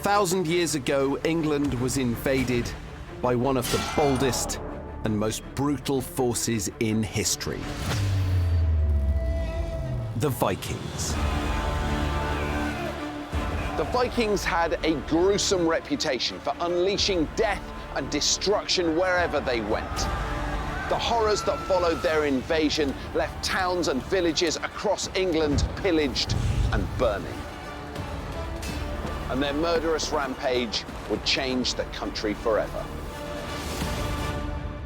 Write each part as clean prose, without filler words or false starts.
1,000 years ago, England was invaded by one of the boldest and most brutal forces in history, the Vikings. The Vikings had a gruesome reputation for unleashing death and destruction wherever they went. The horrors that followed their invasion left towns and villages across England pillaged and burning. And their murderous rampage would change the country forever.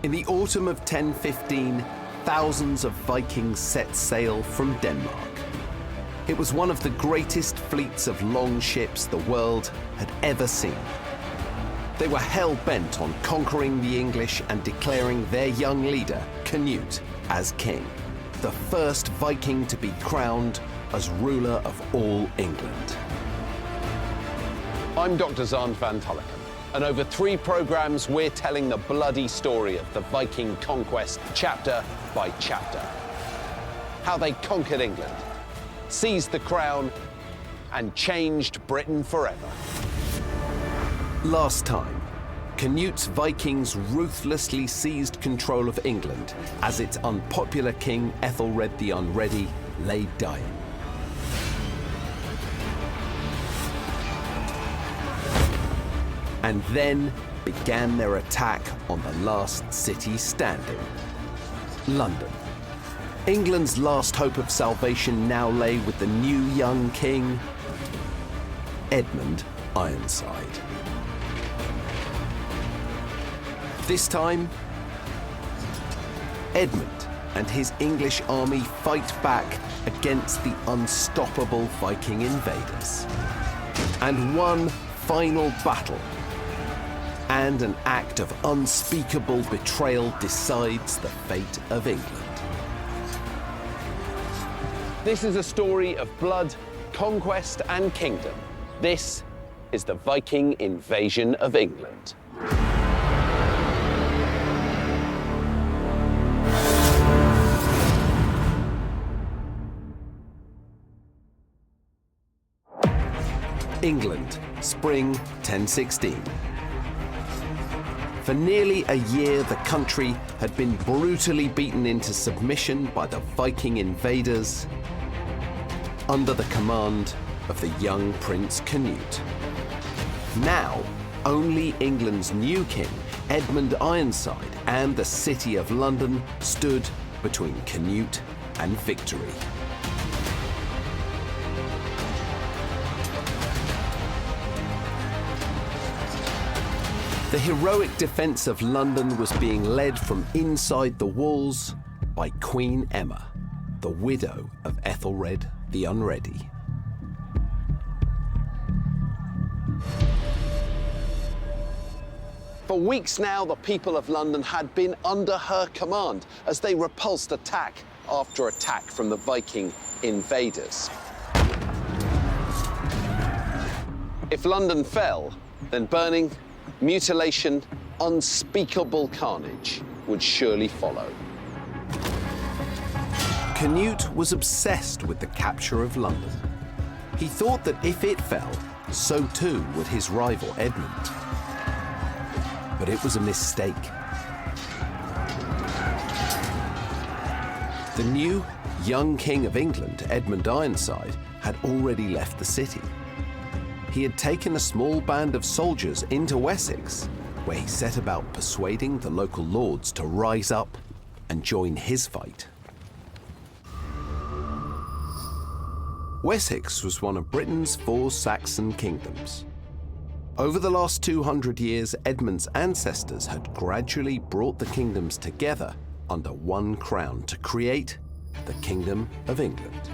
In the autumn of 1015, thousands of Vikings set sail from Denmark. It was one of the greatest fleets of longships the world had ever seen. They were hell-bent on conquering the English and declaring their young leader, Canute, as king, the first Viking to be crowned as ruler of all England. I'm Dr. Zand van Tulleken, and over 3 programs we're telling the bloody story of the Viking conquest chapter by chapter. How they conquered England, seized the crown, and changed Britain forever. Last time, Canute's Vikings ruthlessly seized control of England as its unpopular king Ethelred the Unready lay dying. And then began their attack on the last city standing, London. England's last hope of salvation now lay with the new young king, Edmund Ironside. This time, Edmund and his English army fight back against the unstoppable Viking invaders. And one final battle and an act of unspeakable betrayal decides the fate of England. This is a story of blood, conquest, and kingdom. This is the Viking invasion of England. England, spring 1016. For nearly a year, the country had been brutally beaten into submission by the Viking invaders under the command of the young Prince Canute. Now, only England's new king, Edmund Ironside, and the city of London stood between Canute and victory. The heroic defense of London was being led from inside the walls by Queen Emma, the widow of Ethelred the Unready. For weeks now, the people of London had been under her command as they repulsed attack after attack from the Viking invaders. If London fell, then burning, mutilation, unspeakable carnage would surely follow. Canute was obsessed with the capture of London. He thought that if it fell, so too would his rival Edmund. But it was a mistake. The new, young king of England, Edmund Ironside, had already left the city. He had taken a small band of soldiers into Wessex, where he set about persuading the local lords to rise up and join his fight. Wessex was one of Britain's 4 Saxon kingdoms. Over the last 200 years, Edmund's ancestors had gradually brought the kingdoms together under one crown to create the Kingdom of England.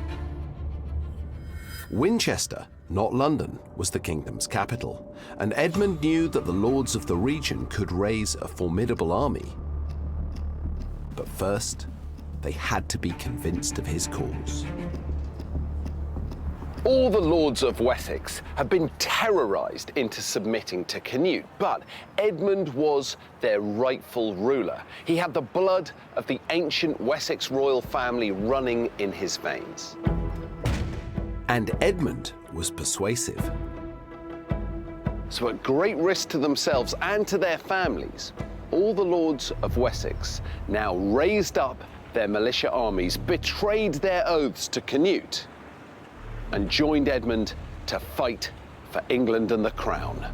Winchester, not London, was the kingdom's capital, and Edmund knew that the lords of the region could raise a formidable army. But first, they had to be convinced of his cause. All the lords of Wessex had been terrorized into submitting to Canute, but Edmund was their rightful ruler. He had the blood of the ancient Wessex royal family running in his veins. And Edmund was persuasive. So at great risk to themselves and to their families, all the lords of Wessex now raised up their militia armies, betrayed their oaths to Canute, and joined Edmund to fight for England and the crown.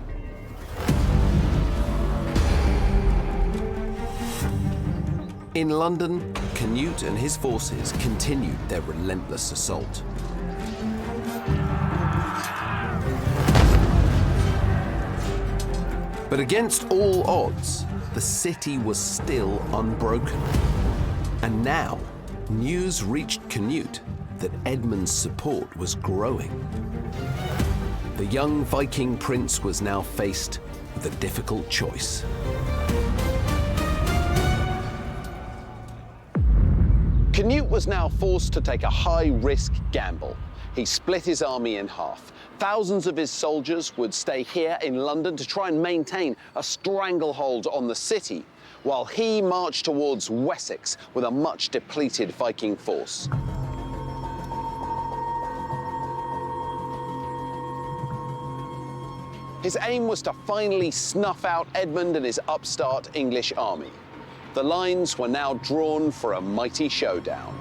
In London, Canute and his forces continued their relentless assault. But against all odds, the city was still unbroken. And now, news reached Canute that Edmund's support was growing. The young Viking prince was now faced with a difficult choice. Canute was now forced to take a high-risk gamble. He split his army in half. Thousands of his soldiers would stay here in London to try and maintain a stranglehold on the city, while he marched towards Wessex with a much depleted Viking force. His aim was to finally snuff out Edmund and his upstart English army. The lines were now drawn for a mighty showdown.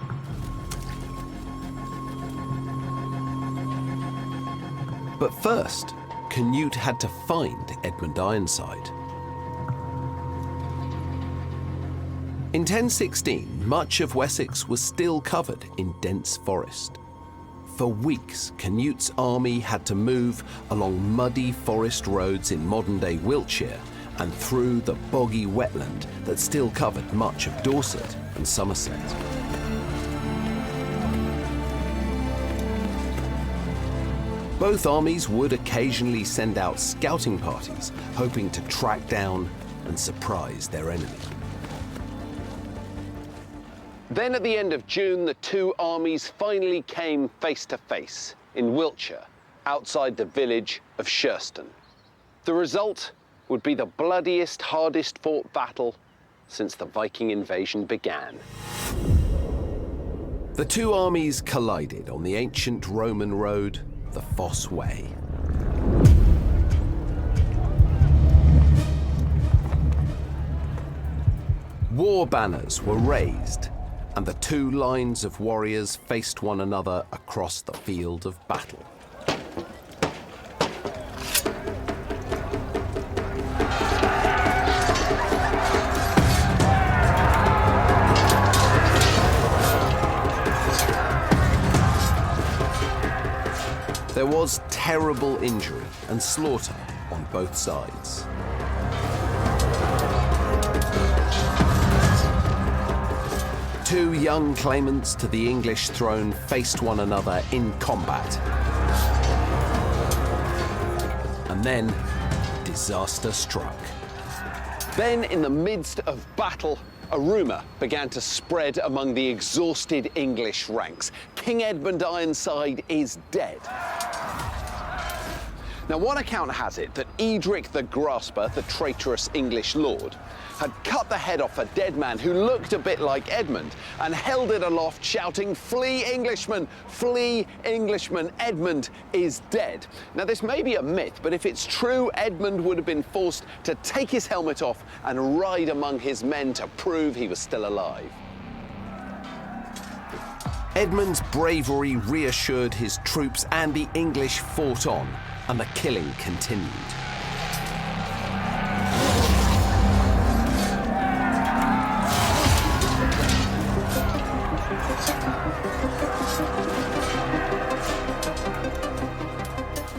But first, Canute had to find Edmund Ironside. In 1016, much of Wessex was still covered in dense forest. For weeks, Canute's army had to move along muddy forest roads in modern-day Wiltshire and through the boggy wetland that still covered much of Dorset and Somerset. Both armies would occasionally send out scouting parties, hoping to track down and surprise their enemy. Then at the end of June, the two armies finally came face to face in Wiltshire, outside the village of Sherston. The result would be the bloodiest, hardest fought battle since the Viking invasion began. The two armies collided on the ancient Roman road, the Fosse Way. War banners were raised, and the two lines of warriors faced one another across the field of battle. There was terrible injury and slaughter on both sides. Two young claimants to the English throne faced one another in combat. And then, disaster struck. Then, in the midst of battle, a rumour began to spread among the exhausted English ranks. King Edmund Ironside is dead. Now, one account has it that Edric the Grasper, the traitorous English lord, had cut the head off a dead man who looked a bit like Edmund and held it aloft, shouting, "Flee, Englishmen! Flee, Englishmen! Edmund is dead." Now, this may be a myth, but if it's true, Edmund would have been forced to take his helmet off and ride among his men to prove he was still alive. Edmund's bravery reassured his troops, and the English fought on, and the killing continued.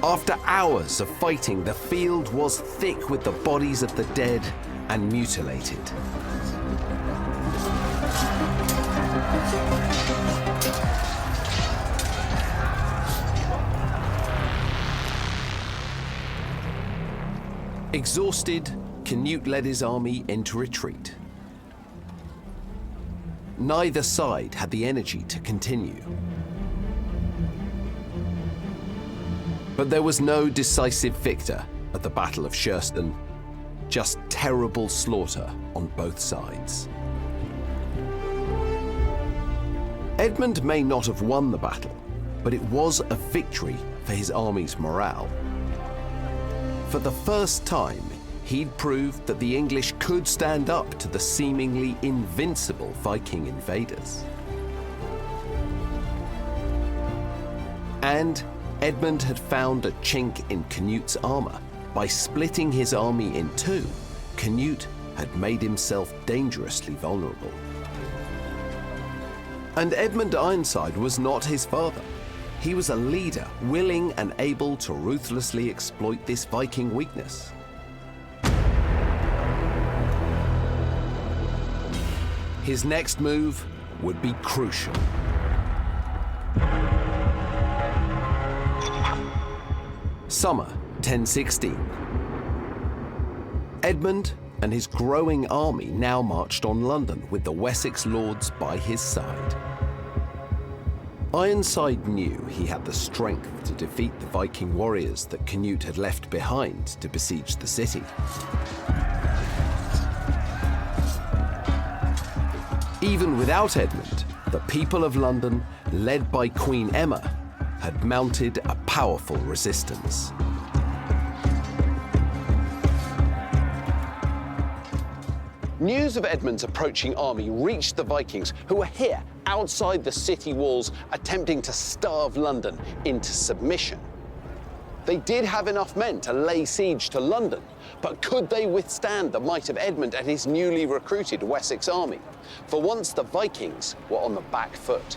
After hours of fighting, the field was thick with the bodies of the dead and mutilated. Exhausted, Canute led his army into retreat. Neither side had the energy to continue. But there was no decisive victor at the Battle of Sherston, just terrible slaughter on both sides. Edmund may not have won the battle, but it was a victory for his army's morale. For the first time, he'd proved that the English could stand up to the seemingly invincible Viking invaders. And Edmund had found a chink in Canute's armor. By splitting his army in two, Canute had made himself dangerously vulnerable. And Edmund Ironside was not his father. He was a leader, willing and able to ruthlessly exploit this Viking weakness. His next move would be crucial. Summer 1016. Edmund and his growing army now marched on London with the Wessex lords by his side. Ironside knew he had the strength to defeat the Viking warriors that Canute had left behind to besiege the city. Even without Edmund, the people of London, led by Queen Emma, had mounted a powerful resistance. News of Edmund's approaching army reached the Vikings, who were here outside the city walls attempting to starve London into submission. They did have enough men to lay siege to London, but could they withstand the might of Edmund and his newly recruited Wessex army? For once, the Vikings were on the back foot.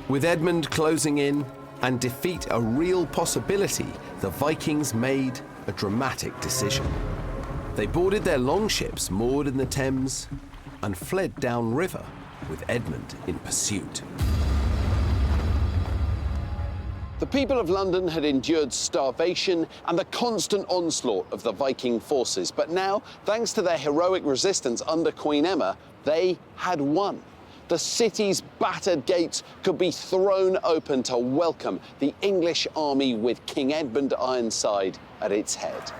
With Edmund closing in and defeat a real possibility, the Vikings made a dramatic decision. They boarded their longships moored in the Thames and fled downriver with Edmund in pursuit. The people of London had endured starvation and the constant onslaught of the Viking forces, but now, thanks to their heroic resistance under Queen Emma, they had won. The city's battered gates could be thrown open to welcome the English army with King Edmund Ironside at its head.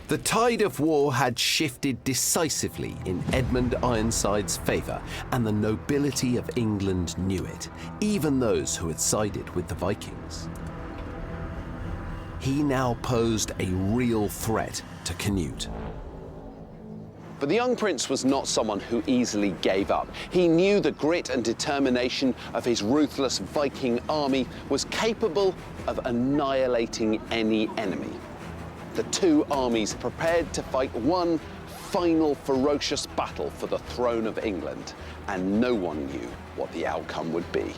The tide of war had shifted decisively in Edmund Ironside's favour, and the nobility of England knew it, even those who had sided with the Vikings. He now posed a real threat to Canute. But the young prince was not someone who easily gave up. He knew the grit and determination of his ruthless Viking army was capable of annihilating any enemy. The two armies prepared to fight one final ferocious battle for the throne of England, and no one knew what the outcome would be.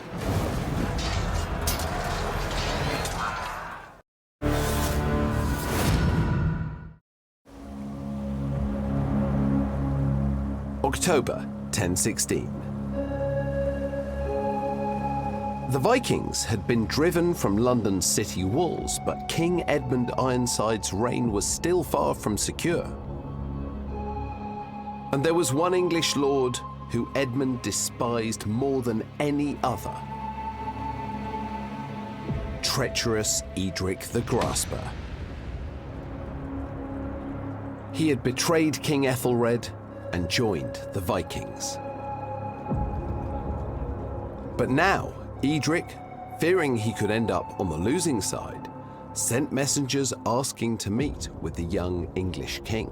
October 1016. The Vikings had been driven from London's city walls, but King Edmund Ironside's reign was still far from secure. And there was one English lord who Edmund despised more than any other: treacherous Edric the Grasper. He had betrayed King Ethelred and joined the Vikings. But now, Edric, fearing he could end up on the losing side, sent messengers asking to meet with the young English king.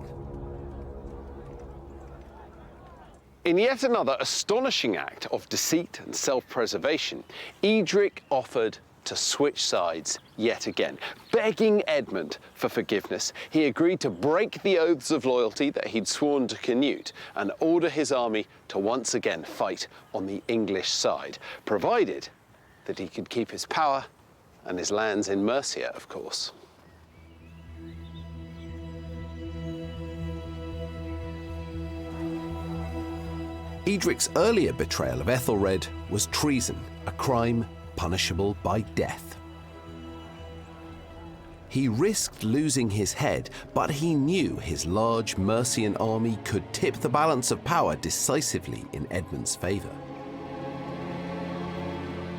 In yet another astonishing act of deceit and self-preservation, Edric offered to switch sides yet again. Begging Edmund for forgiveness, he agreed to break the oaths of loyalty that he'd sworn to Canute and order his army to once again fight on the English side, provided that he could keep his power and his lands in Mercia, of course. Edric's earlier betrayal of Ethelred was treason, a crime punishable by death. He risked losing his head, but he knew his large Mercian army could tip the balance of power decisively in Edmund's favour.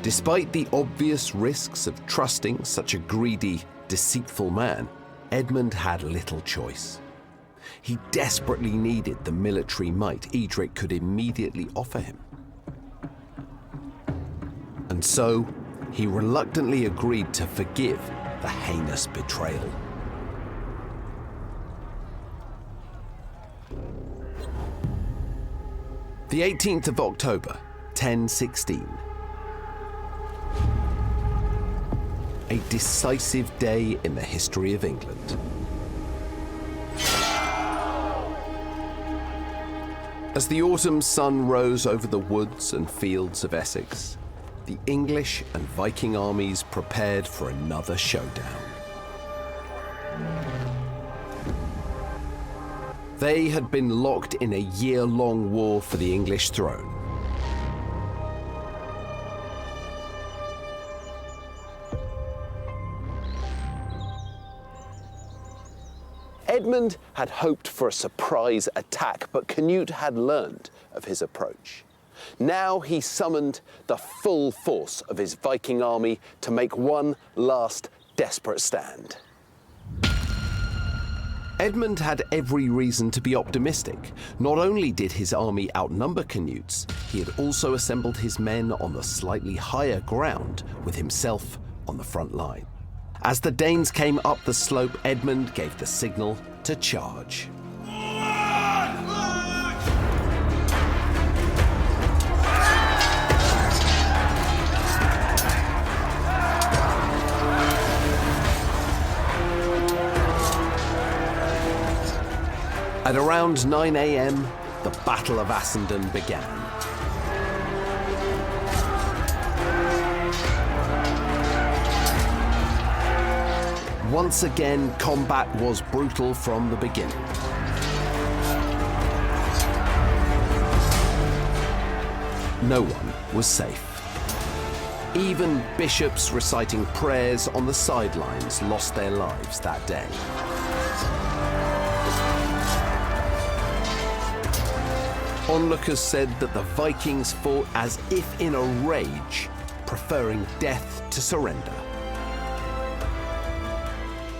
Despite the obvious risks of trusting such a greedy, deceitful man, Edmund had little choice. He desperately needed the military might Edric could immediately offer him. And so, he reluctantly agreed to forgive the heinous betrayal. The 18th of October, 1016. A decisive day in the history of England. As the autumn sun rose over the woods and fields of Essex, the English and Viking armies prepared for another showdown. They had been locked in a year-long war for the English throne. Edmund had hoped for a surprise attack, but Canute had learned of his approach. Now he summoned the full force of his Viking army to make one last desperate stand. Edmund had every reason to be optimistic. Not only did his army outnumber Canute's, he had also assembled his men on the slightly higher ground, with himself on the front line. As the Danes came up the slope, Edmund gave the signal to charge. At around 9 a.m., the Battle of Assandun began. Once again, combat was brutal from the beginning. No one was safe. Even bishops reciting prayers on the sidelines lost their lives that day. Onlookers said that the Vikings fought as if in a rage, preferring death to surrender.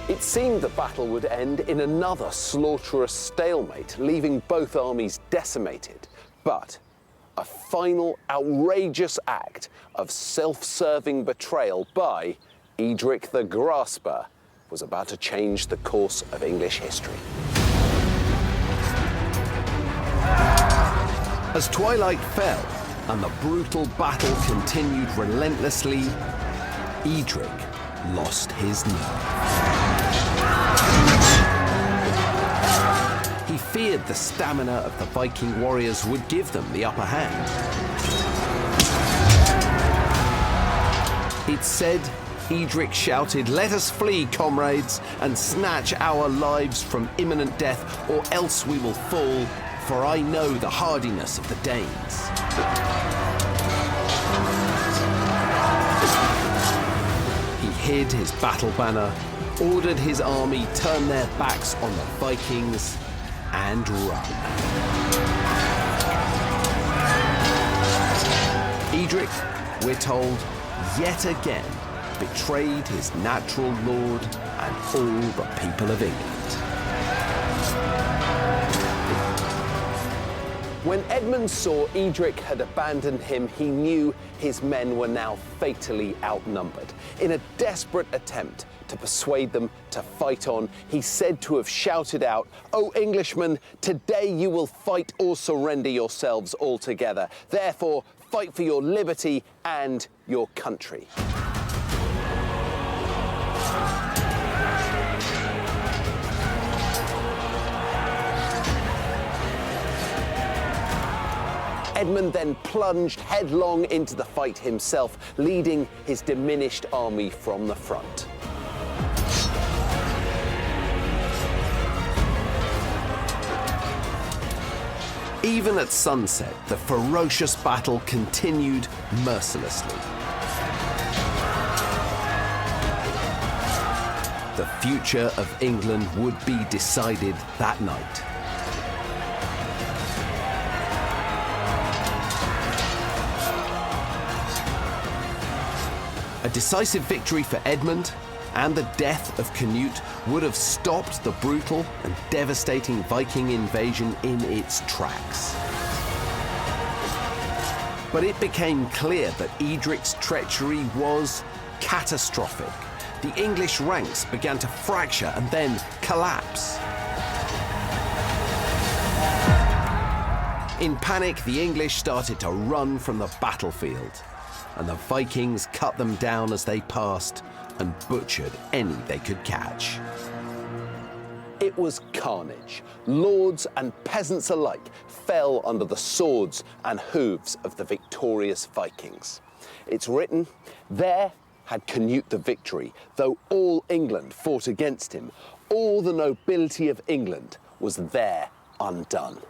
It seemed the battle would end in another slaughterous stalemate, leaving both armies decimated. But a final outrageous act of self-serving betrayal by Edric the Grasper was about to change the course of English history. As twilight fell and the brutal battle continued relentlessly, Edric lost his nerve. He feared the stamina of the Viking warriors would give them the upper hand. It said, Edric shouted, "Let us flee, comrades, and snatch our lives from imminent death, or else we will fall, for I know the hardiness of the Danes." He hid his battle banner, ordered his army turn their backs on the Vikings, and run. Edric, we're told, yet again betrayed his natural lord and all the people of England. When Edmund saw Edric had abandoned him, he knew his men were now fatally outnumbered. In a desperate attempt to persuade them to fight on, he's said to have shouted out, "O Englishmen, today you will fight or surrender yourselves altogether. Therefore, fight for your liberty and your country." Edmund then plunged headlong into the fight himself, leading his diminished army from the front. Even at sunset, the ferocious battle continued mercilessly. The future of England would be decided that night. A decisive victory for Edmund and the death of Canute would have stopped the brutal and devastating Viking invasion in its tracks. But it became clear that Edric's treachery was catastrophic. The English ranks began to fracture and then collapse. In panic, the English started to run from the battlefield, and the Vikings cut them down as they passed and butchered any they could catch. It was carnage. Lords and peasants alike fell under the swords and hooves of the victorious Vikings. It's written, "There had Canute the victory, though all England fought against him. All the nobility of England was there undone."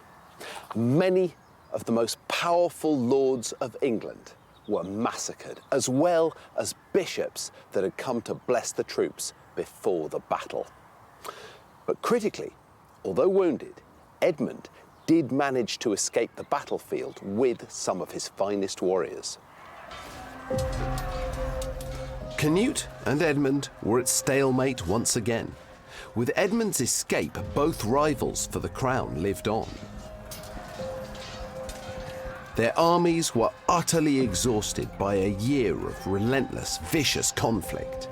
Many of the most powerful lords of England were massacred, as well as bishops that had come to bless the troops before the battle. But critically, although wounded, Edmund did manage to escape the battlefield with some of his finest warriors. Canute and Edmund were at stalemate once again. With Edmund's escape, both rivals for the crown lived on. Their armies were utterly exhausted by a year of relentless, vicious conflict.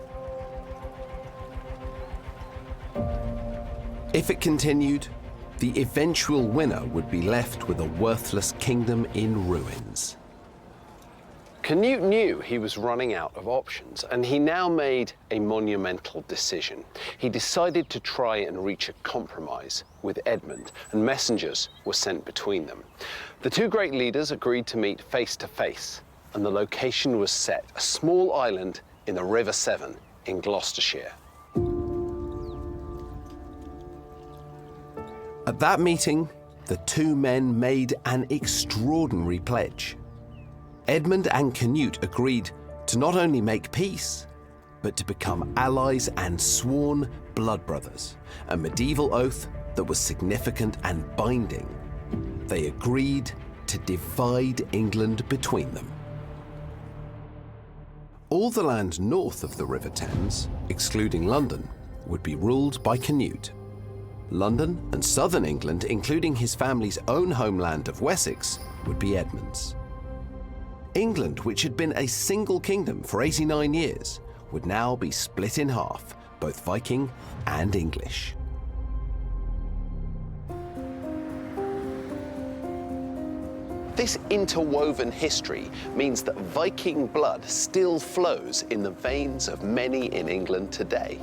If it continued, the eventual winner would be left with a worthless kingdom in ruins. Canute knew he was running out of options, and he now made a monumental decision. He decided to try and reach a compromise with Edmund, and messengers were sent between them. The two great leaders agreed to meet face to face, and the location was set, a small island in the River Severn in Gloucestershire. At that meeting, the two men made an extraordinary pledge. Edmund and Canute agreed to not only make peace, but to become allies and sworn blood brothers, a medieval oath that was significant and binding. They agreed to divide England between them. All the land north of the River Thames, excluding London, would be ruled by Canute. London and southern England, including his family's own homeland of Wessex, would be Edmund's. England, which had been a single kingdom for 89 years, would now be split in half, both Viking and English. This interwoven history means that Viking blood still flows in the veins of many in England today.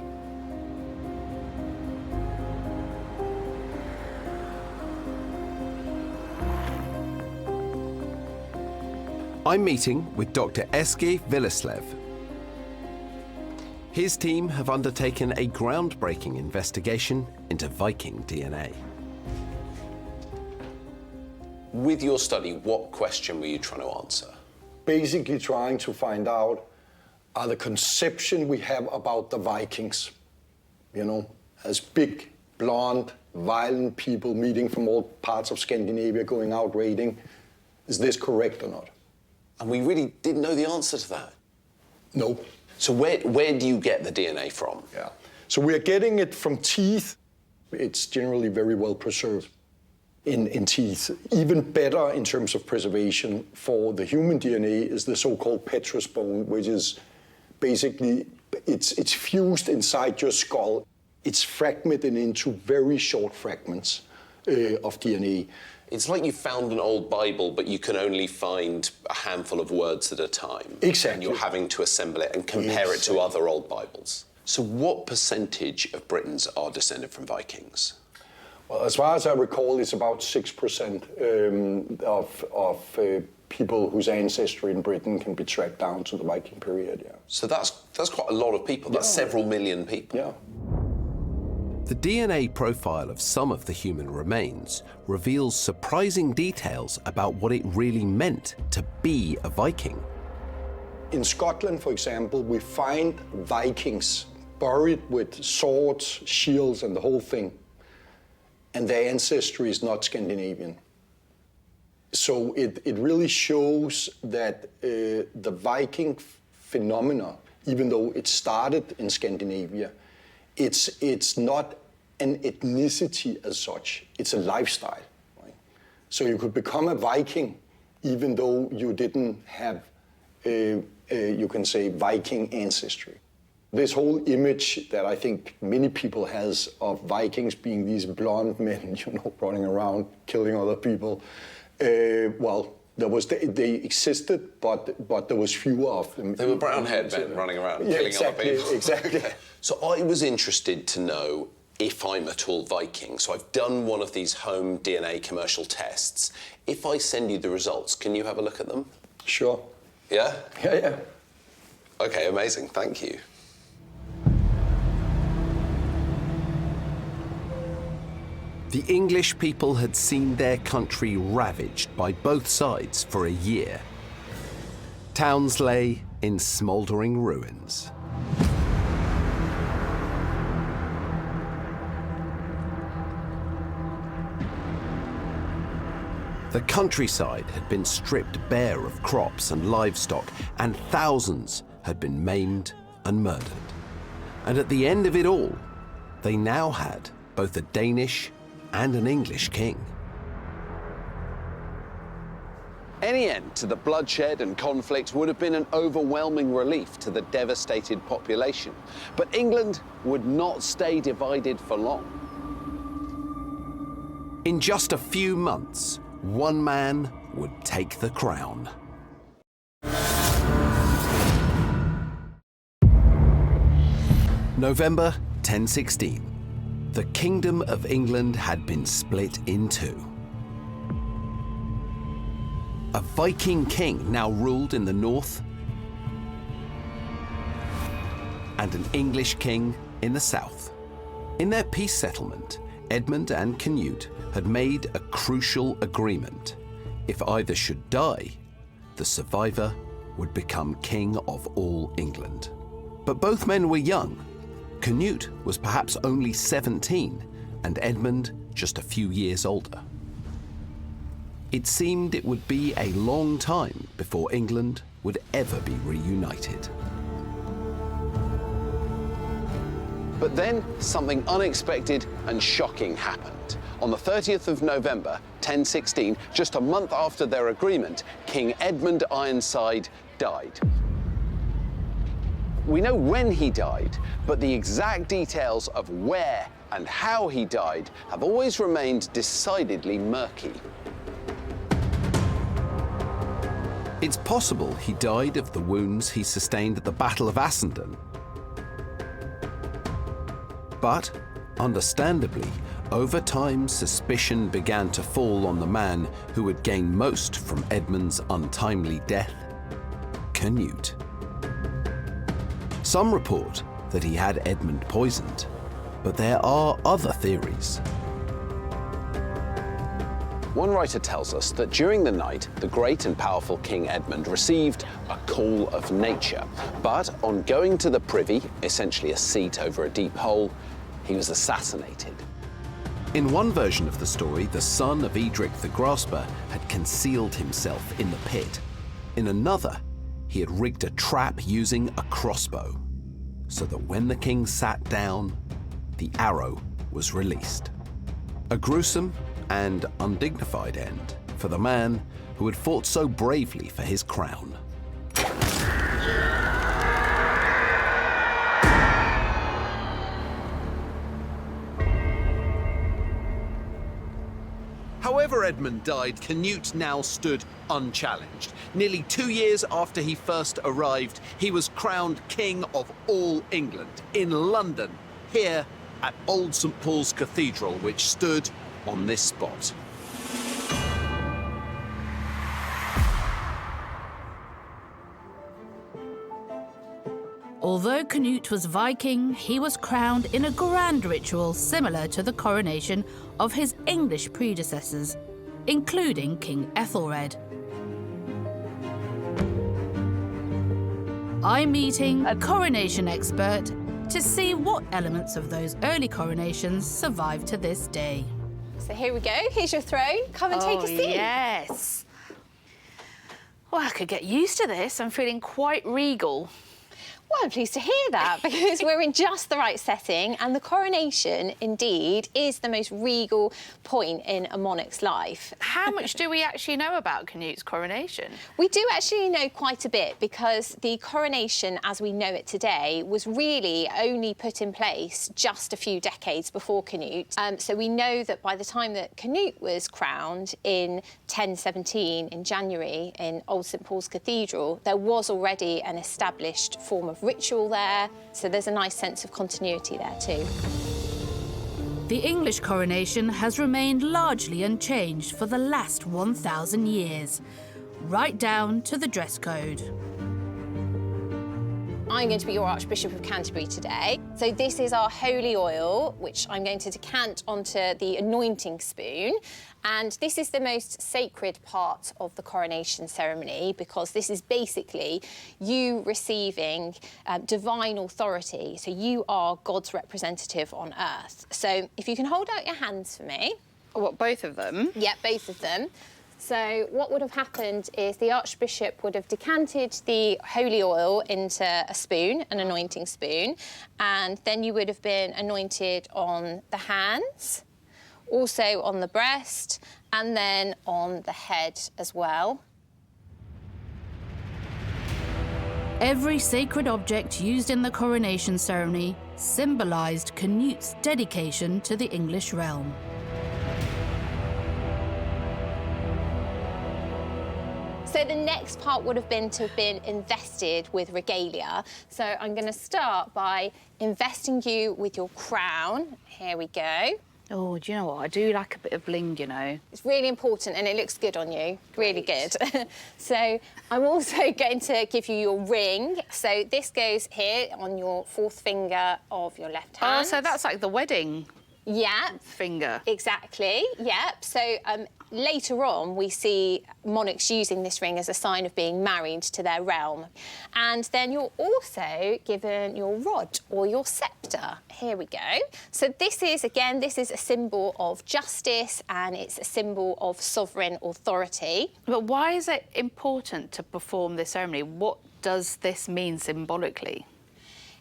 I'm meeting with Dr. Eske Villeslev. His team have undertaken a groundbreaking investigation into Viking DNA. With your study, what question were you trying to answer? Basically trying to find out, are the conception we have about the Vikings, as big, blonde, violent people meeting from all parts of Scandinavia going out raiding, is this correct or not? And we really didn't know the answer to that. No. So where do you get the DNA from? Yeah. So we're getting it from teeth. It's generally very well preserved in teeth. Even better in terms of preservation for the human DNA is the so-called petrous bone, which is basically, it's fused inside your skull. It's fragmented into very short fragments of DNA. It's like you found an old Bible, but you can only find a handful of words at a time. Exactly. And you're having to assemble it and compare it to other old Bibles. So what percentage of Britons are descended from Vikings? Well, as far as I recall, it's about 6% of people whose ancestry in Britain can be tracked down to the Viking period, yeah. So that's quite a lot of people. That's several million people. Yeah. The DNA profile of some of the human remains reveals surprising details about what it really meant to be a Viking. In Scotland, for example, we find Vikings buried with swords, shields, and the whole thing. And their ancestry is not Scandinavian. So it really shows that the Viking phenomena, even though it started in Scandinavia, it's not an ethnicity as such, it's a lifestyle. Right? So you could become a Viking even though you didn't have, you can say, Viking ancestry. This whole image that I think many people has of Vikings being these blonde men, you know, running around, killing other people, well, they existed, but there was fewer of them. They were brown-haired men running around and killing other people. Exactly. So I was interested to know if I'm at all Viking. So I've done one of these home DNA commercial tests. If I send you the results, can you have a look at them? Sure. Yeah? Yeah. Okay, amazing, thank you. The English people had seen their country ravaged by both sides for a year. Towns lay in smouldering ruins. The countryside had been stripped bare of crops and livestock, and thousands had been maimed and murdered. And at the end of it all, they now had both a Danish and an English king. Any end to the bloodshed and conflict would have been an overwhelming relief to the devastated population. But England would not stay divided for long. In just a few months, one man would take the crown. November 1016. The Kingdom of England had been split in two. A Viking king now ruled in the north, and an English king in the south. In their peace settlement, Edmund and Canute had made a crucial agreement. If either should die, the survivor would become king of all England. But both men were young. Canute was perhaps only 17, and Edmund just a few years older. It seemed it would be a long time before England would ever be reunited. But then something unexpected and shocking happened. On the 30th of November, 1016, just a month after their agreement, King Edmund Ironside died. We know when he died, but the exact details of where and how he died have always remained decidedly murky. It's possible he died of the wounds he sustained at the Battle of Assandun. But, understandably, over time suspicion began to fall on the man who would gain most from Edmund's untimely death, Canute. Some report that he had Edmund poisoned, but there are other theories. One writer tells us that during the night, the great and powerful King Edmund received a call of nature. But on going to the privy, essentially a seat over a deep hole, he was assassinated. In one version of the story, the son of Edric the Grasper had concealed himself in the pit. In another, he had rigged a trap using a crossbow, so that when the king sat down, the arrow was released. A gruesome and undignified end for the man who had fought so bravely for his crown. However Edmund died, Canute now stood unchallenged. Nearly 2 years after he first arrived, he was crowned King of all England in London, here at Old St. Paul's Cathedral, which stood on this spot. Although Canute was Viking, he was crowned in a grand ritual similar to the coronation of his English predecessors, including King Ethelred. I'm meeting a coronation expert to see what elements of those early coronations survive to this day. So here we go, here's your throne. Come and take a seat. Yes. Well, I could get used to this. I'm feeling quite regal. Well, I'm pleased to hear that, because we're in just the right setting, and the coronation, indeed, is the most regal point in a monarch's life. How much do we actually know about Canute's coronation? We do actually know quite a bit, because the coronation, as we know it today, was really only put in place just a few decades before Canute. So we know that by the time that Canute was crowned in 1017, in January, in Old St Paul's Cathedral, there was already an established form of ritual there, so there's a nice sense of continuity there too. The English coronation has remained largely unchanged for the last 1,000 years, right down to the dress code. I'm going to be your Archbishop of Canterbury today. So this is our holy oil, which I'm going to decant onto the anointing spoon. And this is the most sacred part of the coronation ceremony, because this is basically you receiving divine authority. So you are God's representative on earth. So if you can hold out your hands for me. What, both of them? Yeah, both of them. So what would have happened is the Archbishop would have decanted the holy oil into a spoon, an anointing spoon, and then you would have been anointed on the hands, also on the breast, and then on the head as well. Every sacred object used in the coronation ceremony symbolised Canute's dedication to the English realm. So the next part would have been to have been invested with regalia. So I'm going to start by investing you with your crown. Here we go. Oh, do you know what? I do like a bit of bling, you know. It's really important, and it looks good on you. Really good. So I'm also going to give you your ring. So this goes here on your fourth finger of your left hand. Oh, so that's like the wedding finger. Exactly, yep. So later on, we see monarchs using this ring as a sign of being married to their realm. And then you're also given your rod or your sceptre. Here we go. So this is, again, this is a symbol of justice, and it's a symbol of sovereign authority. But why is it important to perform this ceremony? What does this mean symbolically?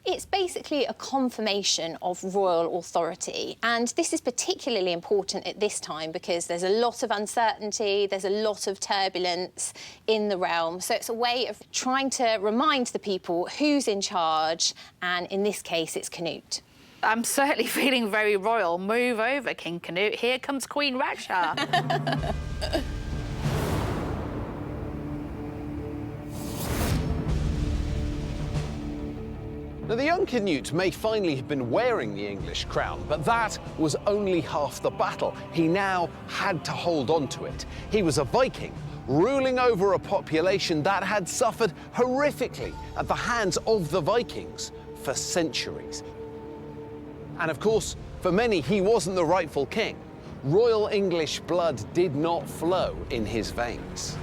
It's basically a confirmation of royal authority, and this is particularly important at this time because there's a lot of uncertainty, there's a lot of turbulence in the realm, so it's a way of trying to remind the people who's in charge, and in this case it's Canute. I'm certainly feeling very royal. Move over, King Canute. Here comes Queen Raksha. Now, the young Canute may finally have been wearing the English crown, but that was only half the battle. He now had to hold on to it. He was a Viking, ruling over a population that had suffered horrifically at the hands of the Vikings for centuries. And of course, for many, he wasn't the rightful king. Royal English blood did not flow in his veins.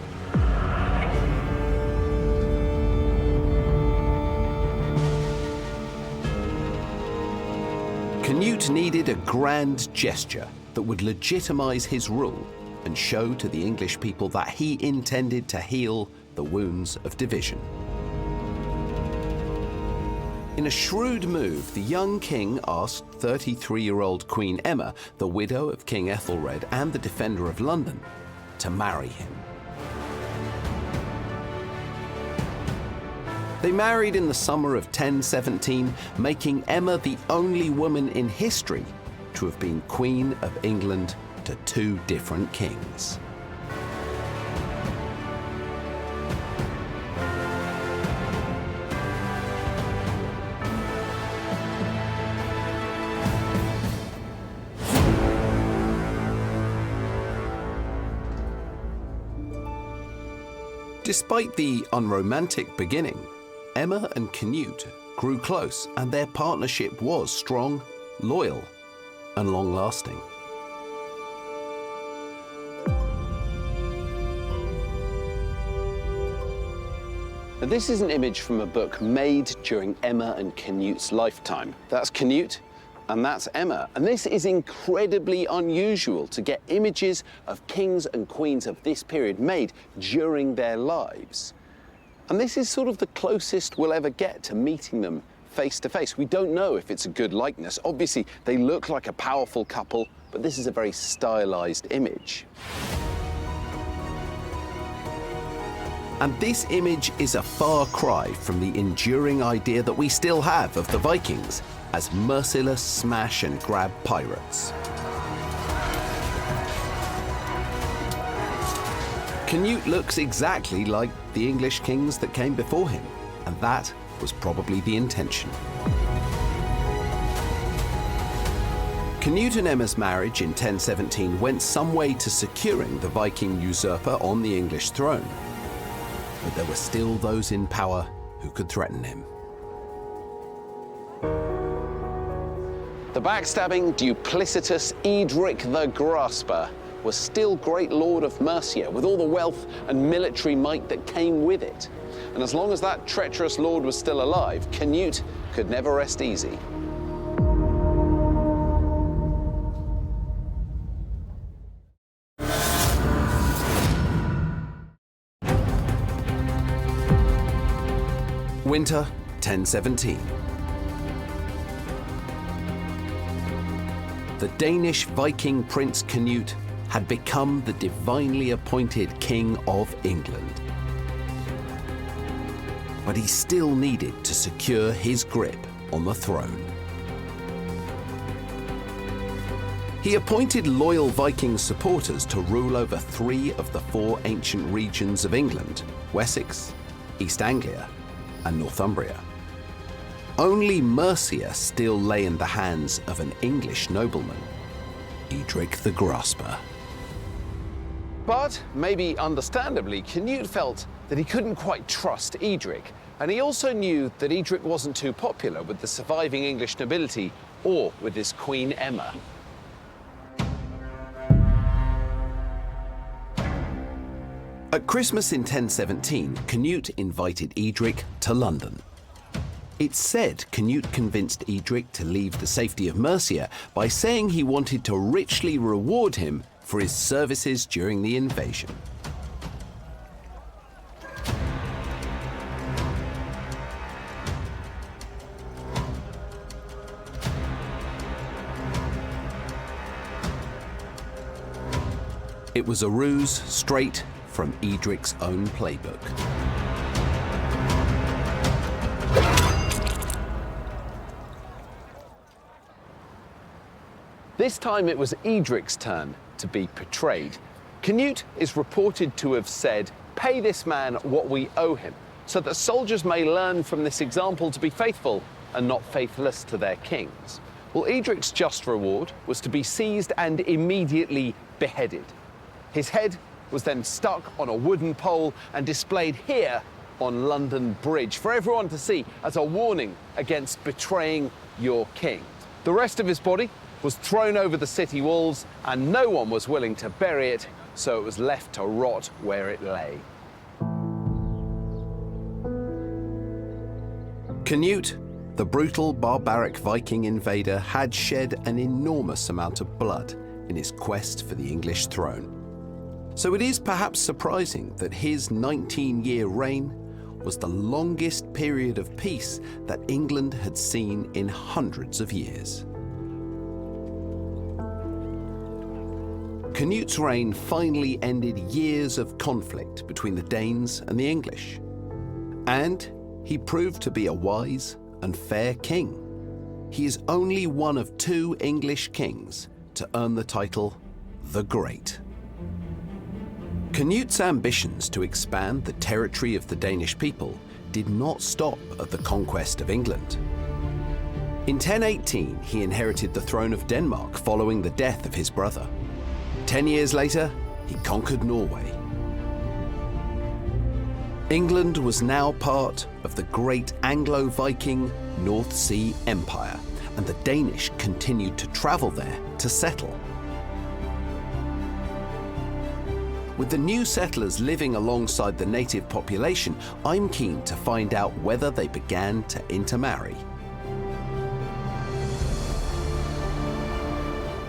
Canute needed a grand gesture that would legitimize his rule and show to the English people that he intended to heal the wounds of division. In a shrewd move, the young king asked 33-year-old Queen Emma, the widow of King Ethelred and the defender of London, to marry him. They married in the summer of 1017, making Emma the only woman in history to have been Queen of England to two different kings. Despite the unromantic beginning, Emma and Canute grew close, and their partnership was strong, loyal, and long-lasting. Now, this is an image from a book made during Emma and Canute's lifetime. That's Canute, and that's Emma. And this is incredibly unusual to get images of kings and queens of this period made during their lives. And this is sort of the closest we'll ever get to meeting them face to face. We don't know if it's a good likeness. Obviously, they look like a powerful couple, but this is a very stylized image. And this image is a far cry from the enduring idea that we still have of the Vikings as merciless smash and grab pirates. Canute looks exactly like the English kings that came before him, and that was probably the intention. Canute and Emma's marriage in 1017 went some way to securing the Viking usurper on the English throne. But there were still those in power who could threaten him. The backstabbing, duplicitous Edric the Grasper was still great lord of Mercia, with all the wealth and military might that came with it. And as long as that treacherous lord was still alive, Canute could never rest easy. Winter 1017. The Danish Viking prince Canute had become the divinely appointed King of England. But he still needed to secure his grip on the throne. He appointed loyal Viking supporters to rule over 3 of the 4 ancient regions of England: Wessex, East Anglia, and Northumbria. Only Mercia still lay in the hands of an English nobleman, Edric the Grasper. But, maybe understandably, Canute felt that he couldn't quite trust Edric, and he also knew that Edric wasn't too popular with the surviving English nobility or with his Queen Emma. At Christmas in 1017, Canute invited Edric to London. It's said Canute convinced Edric to leave the safety of Mercia by saying he wanted to richly reward him for his services during the invasion. It was a ruse straight from Edric's own playbook. This time it was Edric's turn to be betrayed. Canute is reported to have said, "Pay this man what we owe him, so that soldiers may learn from this example to be faithful and not faithless to their kings." Well, Edric's just reward was to be seized and immediately beheaded. His head was then stuck on a wooden pole and displayed here on London Bridge for everyone to see as a warning against betraying your king. The rest of his body was thrown over the city walls, and no one was willing to bury it, so it was left to rot where it lay. Canute, the brutal, barbaric Viking invader, had shed an enormous amount of blood in his quest for the English throne. So it is perhaps surprising that his 19-year reign was the longest period of peace that England had seen in hundreds of years. Canute's reign finally ended years of conflict between the Danes and the English. And he proved to be a wise and fair king. He is only one of 2 English kings to earn the title the Great. Canute's ambitions to expand the territory of the Danish people did not stop at the conquest of England. In 1018, he inherited the throne of Denmark following the death of his brother. 10 years later, he conquered Norway. England was now part of the great Anglo-Viking North Sea Empire, and the Danish continued to travel there to settle. With the new settlers living alongside the native population, I'm keen to find out whether they began to intermarry.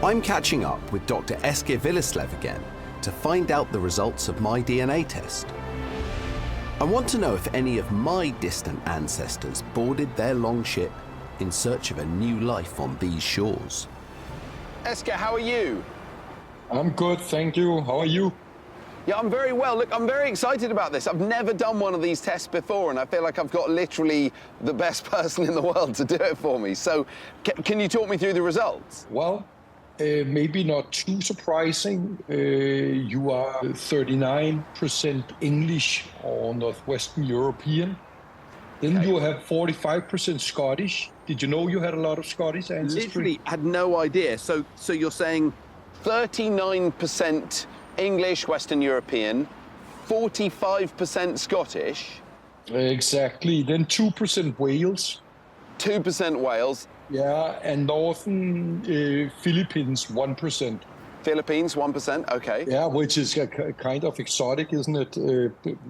I'm catching up with Dr. Eskil Villeslev again to find out the results of my DNA test. I want to know if any of my distant ancestors boarded their longship in search of a new life on these shores. Esker, how are you? I'm good, thank you. How are you? Yeah, I'm very well. Look, I'm very excited about this. I've never done one of these tests before, and I feel like I've got literally the best person in the world to do it for me. So, can you talk me through the results? Well, maybe not too surprising. You are 39% English or Northwestern European. Then you have 45% Scottish. Did you know you had a lot of Scottish ancestry? Literally had no idea. So you're saying 39% English, Western European, 45% Scottish. Exactly. Then 2% Wales. 2% Wales. Yeah, and Northern Philippines, 1%. Philippines, 1%, okay. Yeah, which is kind of exotic, isn't it?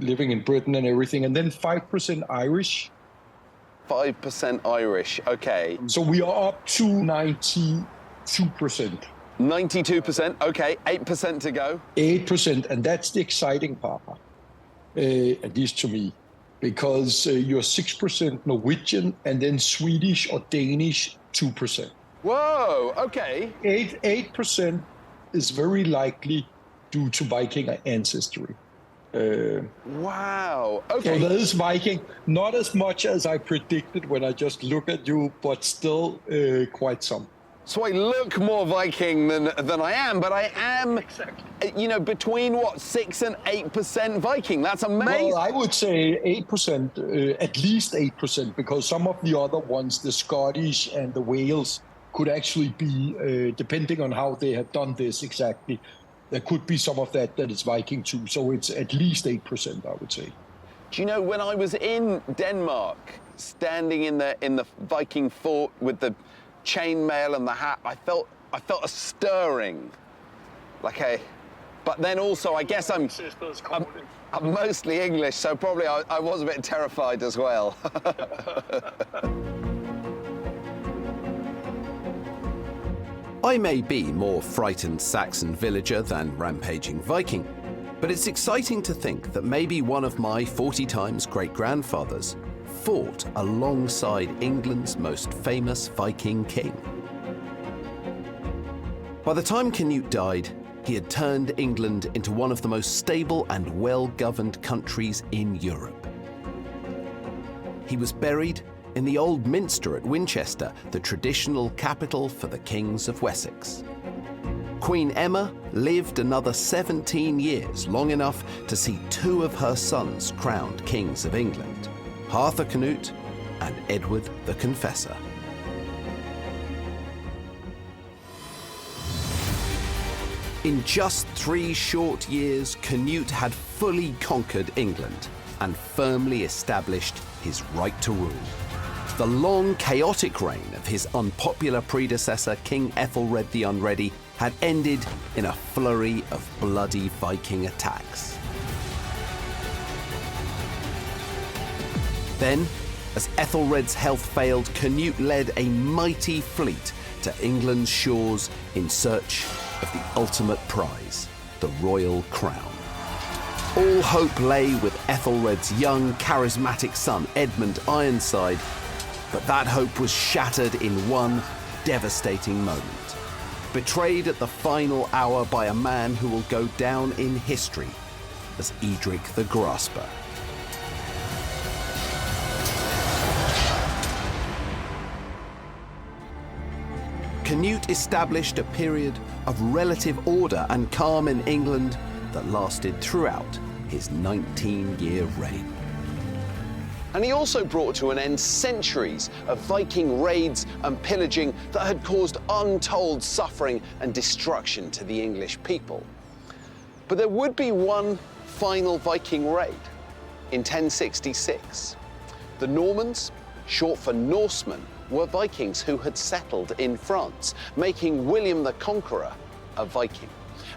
Living in Britain and everything. And then 5% Irish. 5% Irish, okay. So we are up to 92%. 92%, okay, 8% to go. 8%, and that's the exciting part, at least to me, because you're 6% Norwegian, and then Swedish or Danish, 2%. Whoa, okay. 8% is very likely due to Viking ancestry. Wow, okay. So there is Viking, not as much as I predicted when I just look at you, but still quite some. So I look more Viking than I am, but I am, you know, between what, 6 and 8% Viking. That's amazing. Well, I would say 8%, at least 8%, because some of the other ones, the Scottish and the Wales, could actually be, depending on how they have done this exactly, there could be some of that is Viking too. So it's at least 8%, I would say. Do you know, when I was in Denmark, standing in the Viking fort with the chainmail and the hat, I felt a stirring, but then also I guess I'm mostly English, so probably I was a bit terrified as well. I may be more frightened Saxon villager than rampaging Viking, but it's exciting to think that maybe one of my 40 times great-grandfathers fought alongside England's most famous Viking king. By the time Canute died, he had turned England into one of the most stable and well-governed countries in Europe. He was buried in the Old Minster at Winchester, the traditional capital for the kings of Wessex. Queen Emma lived another 17 years, long enough to see 2 of her sons crowned kings of England, Arthur Canute and Edward the Confessor. In just 3 short years, Canute had fully conquered England and firmly established his right to rule. The long, chaotic reign of his unpopular predecessor, King Ethelred the Unready, had ended in a flurry of bloody Viking attacks. Then, as Ethelred's health failed, Canute led a mighty fleet to England's shores in search of the ultimate prize, the royal crown. All hope lay with Ethelred's young, charismatic son, Edmund Ironside, but that hope was shattered in one devastating moment. Betrayed at the final hour by a man who will go down in history as Edric the Grasper. Canute established a period of relative order and calm in England that lasted throughout his 19-year reign. And he also brought to an end centuries of Viking raids and pillaging that had caused untold suffering and destruction to the English people. But there would be one final Viking raid in 1066. The Normans, short for Norsemen, were Vikings who had settled in France, making William the Conqueror a Viking.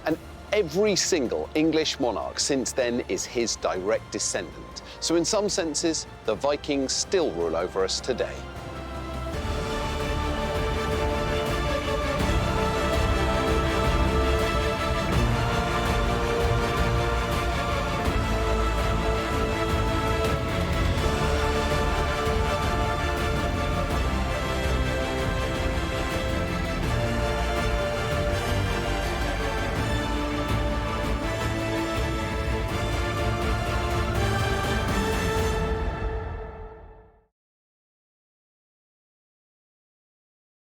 And every single English monarch since then is his direct descendant. So in some senses, the Vikings still rule over us today.